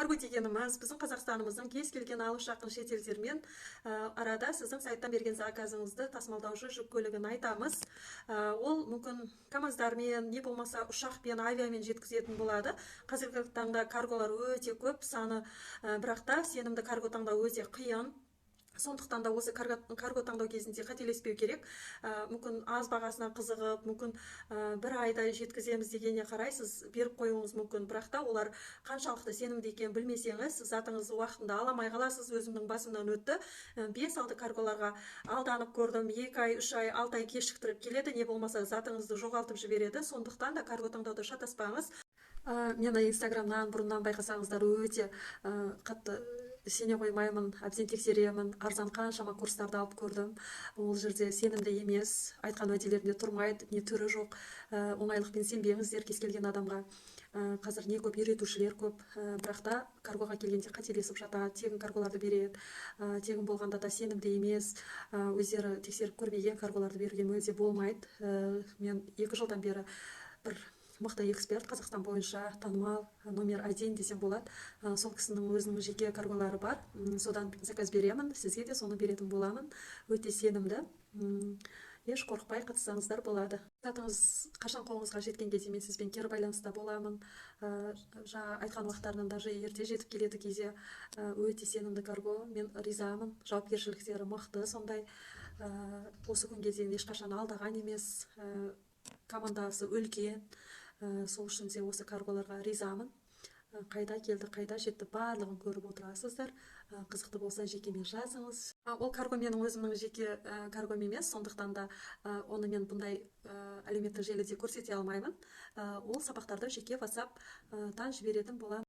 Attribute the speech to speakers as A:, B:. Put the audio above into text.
A: Карго дегеніміз біздің Қазақстанымыздың кез келген алыс жақын шетелдермен арада сіздің сайттан берген заказыңызды тасымалдаушы жүк көлігін айтамыз. Ол мүмкін КамАЗдармен, не болмаса ұшақпен, авиамен жеткізетін болады. Қазіргі таңда карголар өте көп саны, бірақ та сенімді карго таңдау өте қиын. Сондықтан да осы карго таңдау кезінде қателеспеу керек. Мүмкін аз бағасына қызығып, мүмкін бір айда жеткіземіз дегеніне қарай сіз беріп қоюыңыз мүмкін. Бірақ та олар қаншалықты сенімді екенін білмесеңіз, сіз затыңызды уақытында аламай қаласыз. Өзімнің басымнан өтті. 5-6 карголарға алданып көрдім. 2 ай, 3 ай, 6 ай кешіктіріп келеді, не болмаса затыңызды жоғалтып жібереді. Сондықтан да карго таңдауда шатаспаңыз. Мені инстаграмнан бұрыннан байқасаңыздар өте қатты сене қоймаймын, әбден тексеремін, арзан қаншама курстарды алып көрдім. Ол жерде сенімді емес, айтқан уәделерінде тұрмайды, не түрі жоқ. Оңайлықпен сенбеңіздер кез келген адамға. Қазір не көп, үйретушілер көп, бірақ та каргоға келгенде қателесіп жатады, тегін карголарды береді. Тегін болғанда да сенімді емес, өздері тексеріп көрмеген карголарды беруге мүлде болмайды. Мен 2 жылдан бері бір мықты эксперт, Қазақстан бойынша танымал, номер 1 десем болады. Сол кісінің өзінің жеке карголары бар. Содан заказ беремін, сізге де соны беретін боламын. Өте сенімді. Еш қорықпай қатыссаңыздар болады. Затыңыз қашан қолыңызға жеткенге дейін мен сізбен кері байланыста боламын. Жаңа айтқан уақыттарынан даже ерте жетіп келеді кейде. Өте сенімді карго. Мен ризамын. Жауапкершіліктері мықты, сондай. Осы күнге дейін ешқашан алдаған емес. Командасы үлкен. Сол үшін де осы карголарға ризамын. Қайда келді, қайда жетті, барлығын көріп отырасыздар. Қызықты болса жекемен жазыңыз. Ол карго менің өзімнің жеке каргом емес, сондықтан да оны мен бұндай әлеуметтік желіде көрсете алмаймын. Ол сабақтарды жеке WhatsApp-тан жіберетін боламын.